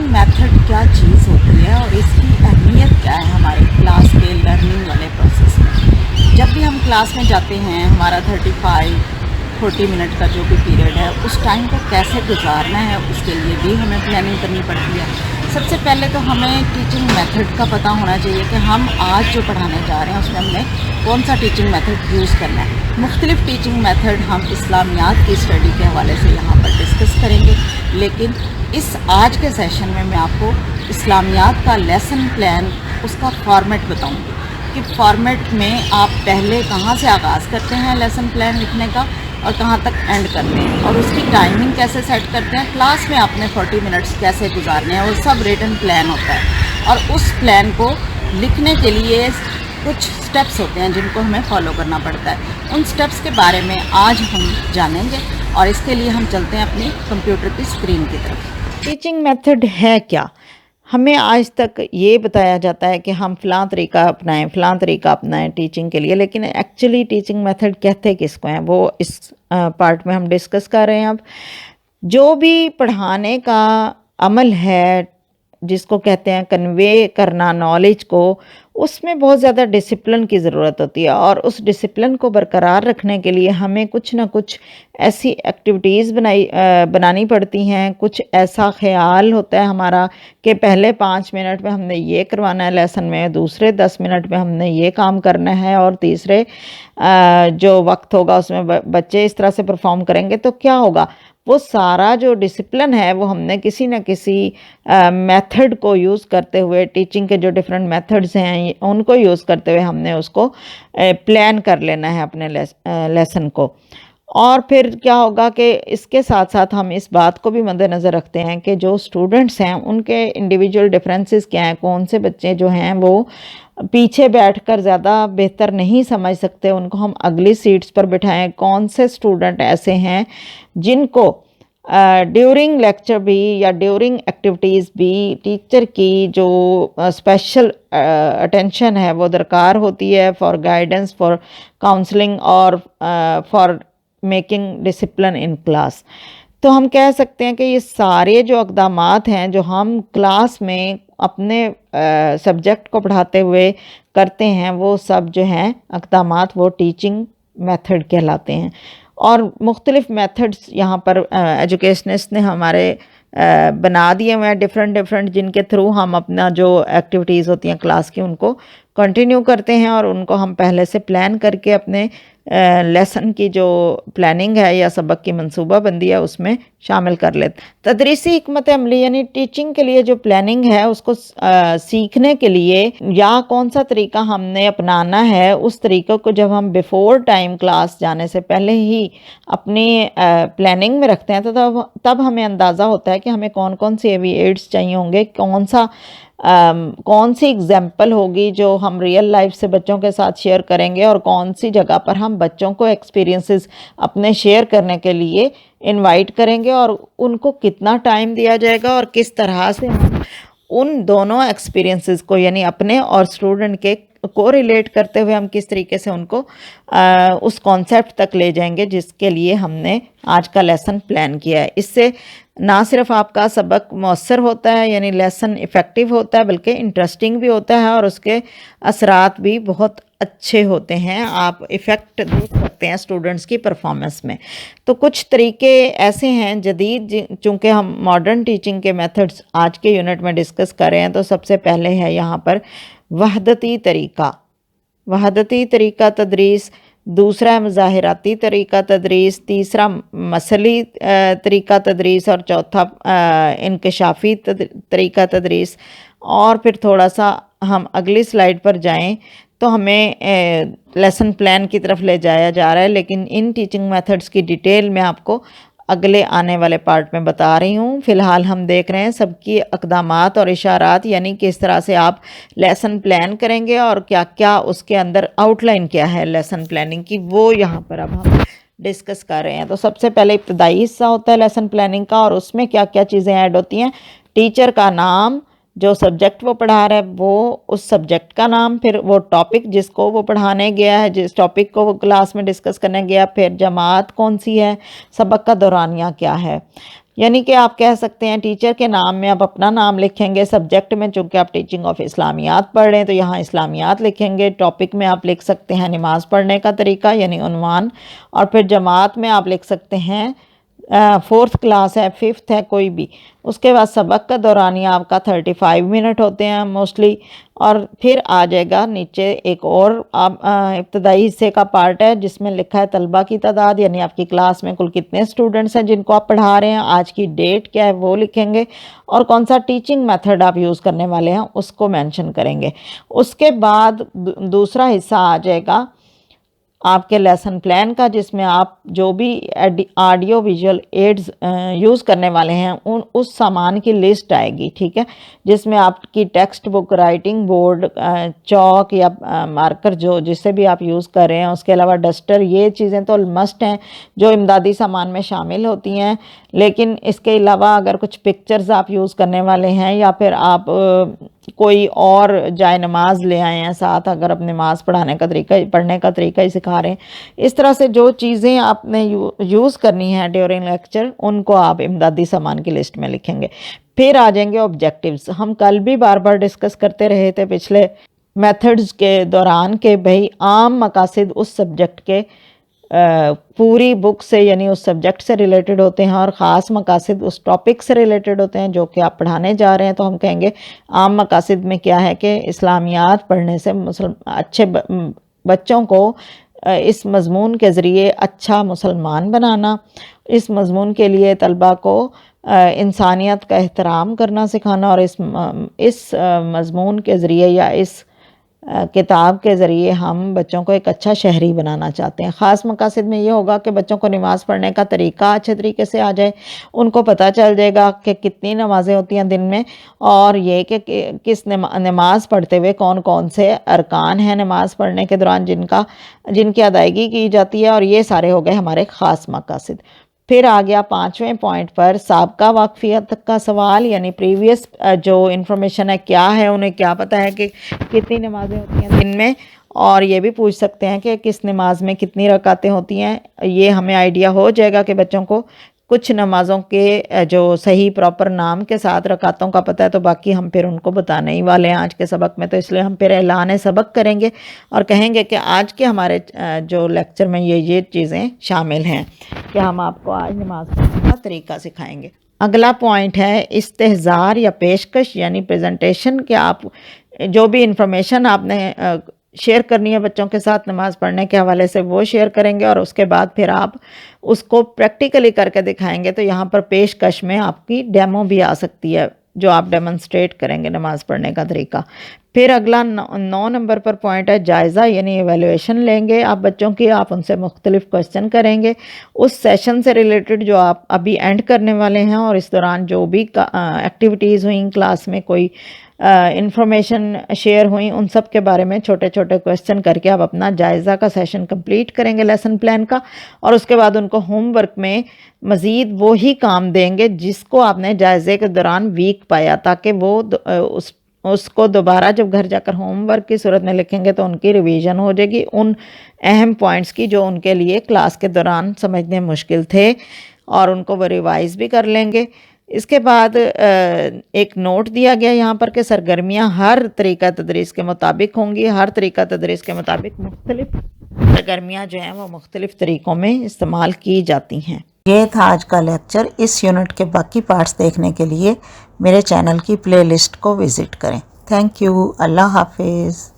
Method क्या चीज़ होती है और इसकी अहमियत क्या है हमारे क्लास के लर्निंग वाले प्रोसेस में। जब भी हम क्लास में जाते हैं, हमारा 35-40 मिनट का जो भी पीरियड है, उस टाइम को कैसे गुजारना है, उसके लिए भी हमें प्लानिंग करनी पड़ती है। सबसे पहले तो हमें टीचिंग मेथड का पता होना चाहिए कि हम आज जो पढ़ाने जा रहे हैं उसमें हमने कौन सा टीचिंग मेथड यूज़ करना है। मुख्तलिफ़ टीचिंग मेथड हम इस्लामियात की स्टडी के हवाले से यहाँ पर डिस्कस करेंगे, लेकिन इस आज के सेशन में मैं आपको इस्लामियात का लेसन प्लान, उसका फॉर्मेट बताऊँगी कि फॉर्मेट में आप पहले कहाँ से आगाज़ करते हैं लेसन प्लान लिखने का और कहाँ तक एंड करते हैं, और उसकी टाइमिंग कैसे सेट करते हैं, क्लास में आपने 40 मिनट्स कैसे गुजारने हैं, वो सब रिटन प्लान होता है। और उस प्लान को लिखने के लिए कुछ स्टेप्स होते हैं जिनको हमें फॉलो करना पड़ता है। उन स्टेप्स के बारे में आज हम जानेंगे और इसके लिए हम चलते हैं अपनी कंप्यूटर की स्क्रीन की तरफ। टीचिंग मेथड है क्या? हमें आज तक ये बताया जाता है कि हम फ़लाँ तरीका अपनाएं टीचिंग के लिए, लेकिन एक्चुअली टीचिंग मेथड कहते किसको हैं वो इस पार्ट में हम डिस्कस कर रहे हैं। अब जो भी पढ़ाने का अमल है, जिसको कहते हैं कन्वे करना नॉलेज को, उसमें बहुत ज़्यादा डिसिप्लिन की ज़रूरत होती है, और उस डिसिप्लिन को बरकरार रखने के लिए हमें कुछ ना कुछ ऐसी एक्टिविटीज़ बनानी पड़ती हैं। कुछ ऐसा ख्याल होता है हमारा कि पहले 5 मिनट में हमने ये करवाना है लेसन में, दूसरे 10 मिनट में हमने ये काम करना है, और तीसरे जो वक्त होगा उसमें बच्चे इस तरह से परफॉर्म करेंगे। तो क्या होगा, वो सारा जो डिसिप्लिन है वो हमने किसी न किसी मेथड को यूज़ करते हुए, टीचिंग के जो डिफरेंट मेथड्स हैं उनको यूज़ करते हुए हमने उसको प्लान कर लेना है अपने लेसन को। और फिर क्या होगा कि इसके साथ साथ हम इस बात को भी मद्देनज़र रखते हैं कि जो स्टूडेंट्स हैं उनके इंडिविजुअल डिफरेंसेस क्या हैं। कौन से बच्चे जो हैं वो पीछे बैठकर ज़्यादा बेहतर नहीं समझ सकते, उनको हम अगली सीट्स पर बिठाएं। कौन से स्टूडेंट ऐसे हैं जिनको ड्यूरिंग लेक्चर भी या ड्यूरिंग एक्टिविटीज़ भी टीचर की जो स्पेशल अटेंशन है वो दरकार होती है फॉर गाइडेंस, फॉर काउंसलिंग और for making discipline in class. तो हम कह सकते हैं कि ये सारे जो इक़दामात हैं जो हम क्लास में अपने सब्जेक्ट को पढ़ाते हुए करते हैं, वो सब जो हैं इक़दामात वो टीचिंग मेथड कहलाते हैं। और मुख्तलिफ़ मेथड्स यहाँ पर एजुकेशनिस्ट ने हमारे बना दिए हुए हैं डिफरेंट, जिनके थ्रू हम अपना जो एक्टिविटीज़ होती हैं क्लास की उनको कंटिन्यू करते हैं, और उनको हम पहले से प्लान करके अपने लेसन की जो प्लानिंग है या सबक की मंसूबाबंदी है उसमें शामिल कर लेते। तदरीसी हिकमत अमली यानी टीचिंग के लिए जो प्लानिंग है उसको सीखने के लिए या कौन सा तरीका हमने अपनाना है, उस तरीक़े को जब हम बिफ़ोर टाइम क्लास जाने से पहले ही अपनी प्लानिंग में रखते हैं तो तब हमें अंदाज़ा होता है कि हमें कौन कौन से एविएट्स चाहिए होंगे, कौन सी एग्जाम्पल होगी जो हम रियल लाइफ से बच्चों के साथ शेयर करेंगे, और कौन सी जगह पर हम बच्चों को एक्सपीरियंसेस अपने शेयर करने के लिए इनवाइट करेंगे, और उनको कितना टाइम दिया जाएगा, और किस तरह से हम उन दोनों एक्सपीरियंसेस को यानी अपने और स्टूडेंट के को रिलेट करते हुए हम किस तरीके से उनको उस कॉन्सेप्ट तक ले जाएंगे जिसके लिए हमने आज का लेसन प्लान किया है। इससे ना सिर्फ आपका सबक मौसर होता है यानी लेसन इफ़ेक्टिव होता है, बल्कि इंटरेस्टिंग भी होता है और उसके असरात भी बहुत अच्छे होते हैं। आप इफ़ेक्ट देख सकते हैं स्टूडेंट्स की परफॉर्मेंस में। तो कुछ तरीके ऐसे हैं जदीद, चूँकि हम मॉडर्न टीचिंग के मेथड्स आज के यूनिट में डिस्कस कर रहे हैं, तो सबसे पहले है यहाँ पर वहदती तरीका तदरीस, दूसरा है मुज़ाहिराती तरीका तदरीस, तीसरा मसली तरीका तदरीस, और चौथा इंकशाफी तरीका तदरीस। और फिर थोड़ा सा हम अगली स्लाइड पर जाएं तो हमें लेसन प्लान की तरफ ले जाया जा रहा है, लेकिन इन टीचिंग मेथड्स की डिटेल में आपको अगले आने वाले पार्ट में बता रही हूँ। फ़िलहाल हम देख रहे हैं सबकी इक़दामात और इशारात, यानी किस तरह से आप लेसन प्लान करेंगे और क्या क्या उसके अंदर आउटलाइन क्या है लेसन प्लानिंग की, वो यहाँ पर अब हम डिस्कस कर रहे हैं। तो सबसे पहले इब्तदाई हिस्सा होता है लेसन प्लानिंग का, और उसमें क्या क्या चीज़ें ऐड होती हैं। टीचर का नाम, जो सब्जेक्ट वो पढ़ा रहा है वो उस सब्जेक्ट का नाम, फिर वो टॉपिक जिसको वो पढ़ाने गया है, जिस टॉपिक को वो क्लास में डिस्कस करने गया, फिर जमात कौन सी है, सबक का दौरानिया क्या है, یعنی کہ آپ کہہ سکتے ہیں ٹیچر کے نام میں آپ اپنا نام لکھیں گے، سبجیکٹ میں چونکہ آپ ٹیچنگ آف اسلامیات پڑھ رہے ہیں تو یہاں اسلامیات لکھیں گے، ٹاپک میں آپ لکھ سکتے ہیں نماز پڑھنے کا طریقہ یعنی عنوان، اور پھر جماعت میں آپ لکھ سکتے ہیں 4th کلاس ہے 5th ہے کوئی بھی۔ اس کے بعد سبق کا دورانیہ آپ کا 35 منٹ ہوتے ہیں موسٹلی، اور پھر آ جائے گا نیچے ایک اور ابتدائی حصے کا پارٹ ہے جس میں لکھا ہے طلبہ کی تعداد، یعنی آپ کی کلاس میں کل کتنے اسٹوڈنٹس ہیں جن کو آپ پڑھا رہے ہیں، آج کی ڈیٹ کیا ہے وہ لکھیں گے، اور کون سا ٹیچنگ میتھڈ آپ یوز کرنے والے ہیں اس کو مینشن کریں گے۔ اس کے بعد دوسرا حصہ آ جائے گا آپ کے لیسن پلان کا، جس میں آپ جو بھی آڈیو ویژول ایڈز یوز کرنے والے ہیں اس سامان کی لسٹ آئے گی، ٹھیک ہے، جس میں آپ کی ٹیکسٹ بک، رائٹنگ بورڈ، چاک یا مارکر جسے بھی آپ یوز کر رہے ہیں، اس کے علاوہ ڈسٹر، یہ چیزیں تو مسٹ ہیں جو امدادی سامان میں شامل ہوتی ہیں، لیکن اس کے علاوہ اگر کچھ پکچرز آپ یوز کرنے والے ہیں یا پھر آپ کوئی اور جائے نماز لے آئے ہیں ساتھ، اگر آپ نماز پڑھنے کا طریقہ ہی سکھا رہے ہیں، اس طرح سے جو چیزیں آپ نے یوز کرنی ہیں ڈیورنگ لیکچر ان کو آپ امدادی سامان کی لسٹ میں لکھیں گے۔ پھر آ جائیں گے آبجیکٹیوز۔ ہم کل بھی بار بار ڈسکس کرتے رہے تھے پچھلے میتھڈز کے دوران کہ بھئی عام مقاصد اس سبجیکٹ کے پوری بک سے یعنی اس سبجیکٹ سے ریلیٹڈ ہوتے ہیں، اور خاص مقاصد اس ٹاپک سے ریلیٹڈ ہوتے ہیں جو کہ آپ پڑھانے جا رہے ہیں۔ تو ہم کہیں گے عام مقاصد میں کیا ہے کہ اسلامیات پڑھنے سے اچھے بچوں کو اس مضمون کے ذریعے اچھا مسلمان بنانا، اس مضمون کے لیے طلبہ کو انسانیت کا احترام کرنا سکھانا، اور اس مضمون کے ذریعے یا اس کتاب کے ذریعے ہم بچوں کو ایک اچھا شہری بنانا چاہتے ہیں۔ خاص مقاصد میں یہ ہوگا کہ بچوں کو نماز پڑھنے کا طریقہ اچھے طریقے سے آ جائے، ان کو پتہ چل جائے گا کہ کتنی نمازیں ہوتی ہیں دن میں، اور یہ کہ کس نماز پڑھتے ہوئے کون کون سے ارکان ہیں نماز پڑھنے کے دوران جن کی ادائیگی کی جاتی ہے، اور یہ سارے ہو گئے ہمارے خاص مقاصد۔ پھر آ گیا 5ویں پوائنٹ پر سابقہ واقفیت کا سوال، یعنی پریویس جو انفارمیشن ہے کیا ہے، انہیں کیا پتہ ہے کہ کتنی نمازیں ہوتی ہیں دن میں، اور یہ بھی پوچھ سکتے ہیں کہ کس نماز میں کتنی رکعتیں ہوتی ہیں۔ یہ ہمیں آئیڈیا ہو جائے گا کہ بچوں کو کچھ نمازوں کے جو صحیح پراپر نام کے ساتھ رکعتوں کا پتہ ہے، تو باقی ہم پھر ان کو بتانے ہی والے ہیں آج کے سبق میں، تو اس لیے ہم پھر اعلان سبق کریں گے اور کہیں گے کہ آج کے ہمارے جو لیکچر میں یہ چیزیں شامل ہیں کہ ہم آپ کو آج نماز پڑھنے کا طریقہ سکھائیں گے۔ اگلا پوائنٹ ہے استحضار یا پیشکش یعنی پریزنٹیشن، کہ آپ جو بھی انفارمیشن آپ نے شیئر کرنی ہے بچوں کے ساتھ نماز پڑھنے کے حوالے سے وہ شیئر کریں گے، اور اس کے بعد پھر آپ اس کو پریکٹیکلی کر کے دکھائیں گے۔ تو یہاں پر پیشکش میں آپ کی ڈیمو بھی آ سکتی ہے جو آپ ڈیمونسٹریٹ کریں گے نماز پڑھنے کا طریقہ۔ پھر اگلا 9 نمبر پر پوائنٹ ہے جائزہ یعنی ایویلیویشن لیں گے آپ بچوں کی، آپ ان سے مختلف کوسچن کریں گے اس سیشن سے ریلیٹڈ جو آپ ابھی اینڈ کرنے والے ہیں، اور اس دوران جو بھی ایکٹیویٹیز ہوئیں کلاس میں، کوئی انفارمیشن شیئر ہوئیں، ان سب کے بارے میں چھوٹے چھوٹے کوسچن کر کے آپ اپنا جائزہ کا سیشن کمپلیٹ کریں گے لیسن پلان کا، اور اس کے بعد ان کو ہوم ورک میں مزید وہی کام دیں گے جس کو آپ نے جائزے کے دوران ویک پایا، تاکہ وہ اس کو دوبارہ جب گھر جا کر ہوم ورک کی صورت میں لکھیں گے تو ان کی ریویژن ہو جائے گی ان اہم پوائنٹس کی جو ان کے لیے کلاس کے دوران سمجھنے مشکل تھے، اور ان کو وہ ریوائز بھی کر لیں گے۔ اس کے بعد ایک نوٹ دیا گیا یہاں پر کہ سرگرمیاں ہر طریقہ تدریس کے مطابق ہوں گی، ہر طریقہ تدریس کے مطابق مختلف سرگرمیاں جو ہیں وہ مختلف طریقوں میں استعمال کی جاتی ہیں۔ یہ تھا آج کا لیکچر۔ اس یونٹ کے باقی پارٹس دیکھنے کے لیے میرے چینل کی پلے لسٹ کو وزٹ کریں۔ Thank you. اللہ حافظ۔